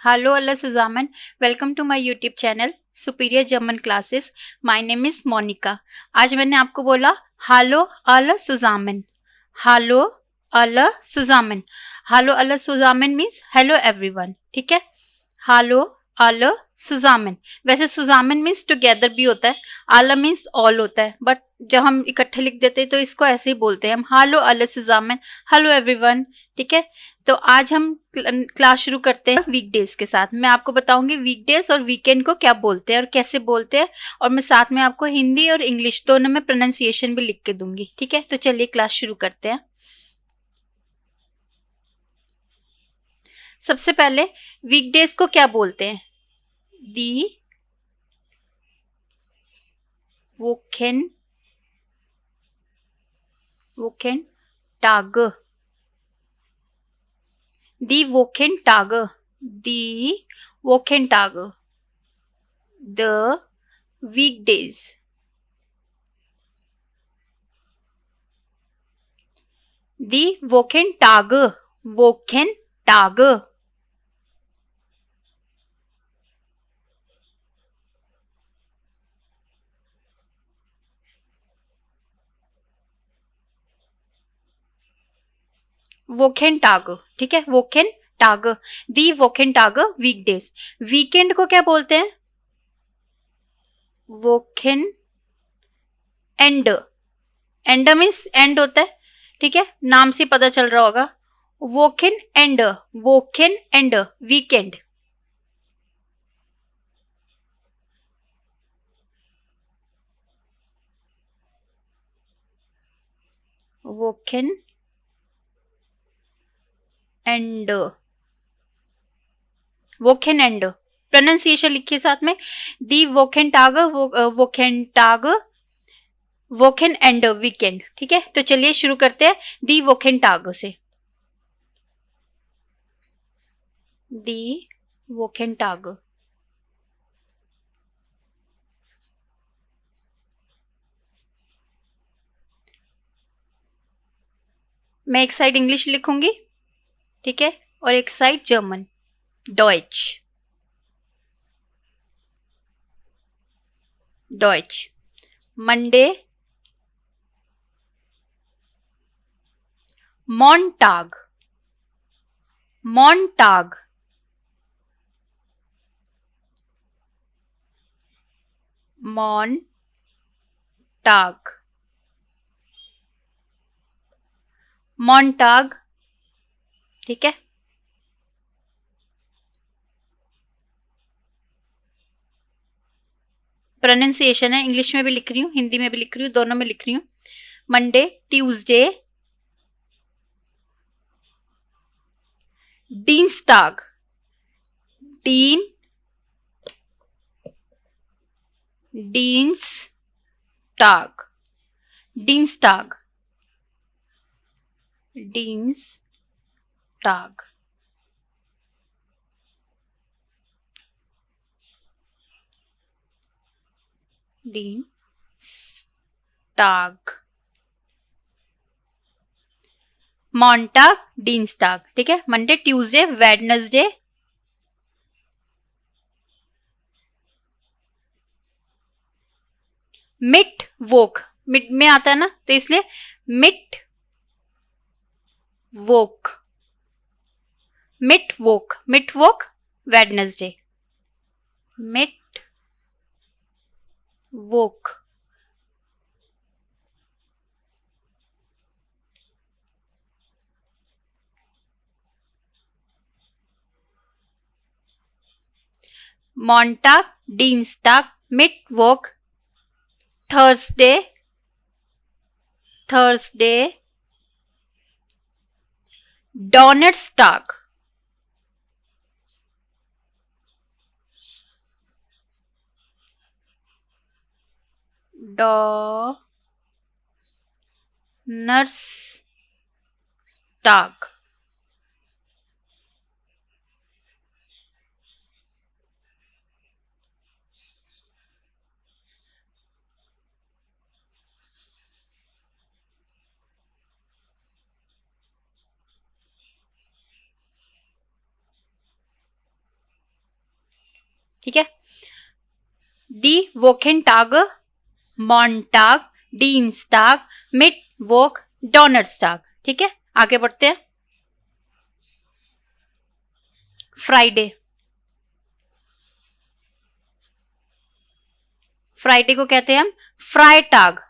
Hallo alle zusammen, welcome to my YouTube channel superior German classes. My name is Monika. आज मैंने आपको बोला हालो अल सुजामन. हालो अल सुजामन. हालो अल सुजामन मीन्स हेलो एवरीवन. ठीक है. हालो अल सुजामन. वैसे सुजामन मीन्स टुगेदर भी होता है, आला मीन्स ऑल होता है, बट जब हम इकट्ठे लिख देते हैं तो इसको ऐसे ही बोलते हैं हम, हालो अल सुजामन, हेलो एवरीवन. ठीक है. तो आज हम क्लास शुरू करते हैं वीकडेज के साथ. मैं आपको बताऊंगी वीकडेज और वीकेंड को क्या बोलते हैं और कैसे बोलते हैं, और मैं साथ में आपको हिंदी और इंग्लिश दोनों में प्रोनाउंसिएशन भी लिख के दूंगी. ठीक है. तो चलिए क्लास शुरू करते हैं. सबसे पहले वीकडेज को क्या बोलते हैं? दी वोकेन वोकेन टाग. दी वोकेन टाग. दी वोकेन टाग. The weekdays. दी वोकेन टाग. वोकेन टाग. वोकेन टाग. ठीक है. वोकेन टाग. दी वोकेन टाग वीकडेज. वीकेंड को क्या बोलते हैं? वोकेन एंड. एंड मीन्स एंड होता है. ठीक है. नाम से पता चल रहा होगा. वोकेन एंड. वोकेन एंड वीकेंड. वोकेन एंड. वोकेन एंड. प्रोनाउंसिएशन लिखिए साथ में. दी वोकेन टाग. वोकेन टाग. वोकेन एंड वीकेंड. ठीक है. तो चलिए शुरू करते हैं दी वोकेन टाग से. दी वोकेन टाग. मैं एक साइड इंग्लिश लिखूंगी. ठीक है. और एक साइड जर्मन. डॉइच. डॉइच. मंडे मॉन्टाग. मॉन्टाग. मॉन्टाग. मॉन्टाग. ठीक है. प्रोनाउंसिएशन है. इंग्लिश में भी लिख रही हूँ, हिंदी में भी लिख रही हूँ, दोनों में लिख रही हूँ. मंडे ट्यूसडे डीन्स्टाग. डीन डीन्स्टाग. डीन्स्टाग. डीन्स्टाग. डीन्स्टाग. मॉन्टाग डीन्स्टाग. ठीक है. मंडे ट्यूसडे वेडनेसडे मिट वोक. मिड में आता है ना, तो इसलिए मिट वोक. मिट वोक. मिट वोक वेडनेसडे. मिट वोक. मॉन्टाग डीन्स्टाग मिट वोक थर्सडे. थर्सडे डॉनर्सटाग. डॉनर्सटाग. ठीक है। दी वोकेंटाग, मॉन्टाग, डीन्स्टाग, मिट वोक, डोनर्सटाग। ठीक है, आगे बढ़ते हैं। फ्राइडे, फ्राइडे को कहते हैं हम फ्राइटाग,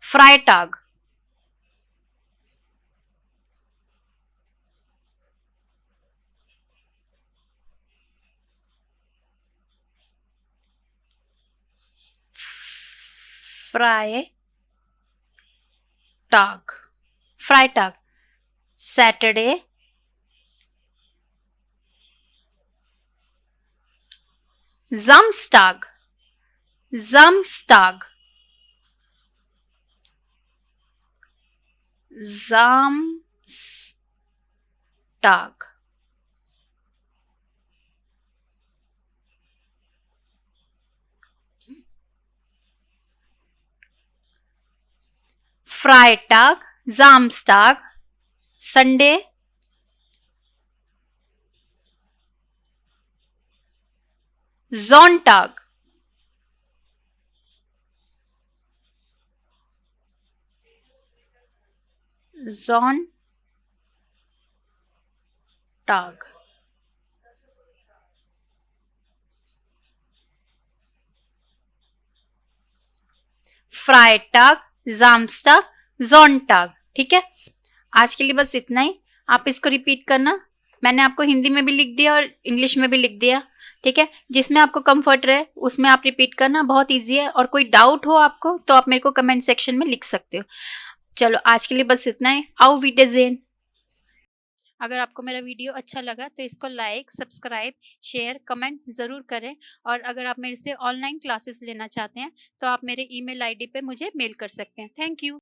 फ्राइटाग। फ्राइटाग, फ्राइटाग। सैटरडे, जम्स्टाग, जम्स्टाग, जम्स्टाग। फ्राइटाग, जामस्टाग। संडे, जोंटाग, जोंटाग। फ्राइटाग, जामस्टाग, जोंटाग। ठीक है, आज के लिए बस इतना ही। आप इसको रिपीट करना। मैंने आपको हिंदी में भी लिख दिया और इंग्लिश में भी लिख दिया। ठीक है, जिसमें आपको कंफर्ट रहे उसमें आप रिपीट करना, बहुत इजी है। और कोई डाउट हो आपको तो आप मेरे को कमेंट सेक्शन में लिख सकते हो। चलो आज के लिए बस इतना ही। आओ वीडियोजेन। अगर आपको मेरा वीडियो अच्छा लगा तो इसको लाइक, सब्सक्राइब, शेयर, कमेंट ज़रूर करें। और अगर आप मेरे से ऑनलाइन क्लासेस लेना चाहते हैं तो आप मेरे ईमेल आईडी पे मुझे मेल कर सकते हैं। Thank you.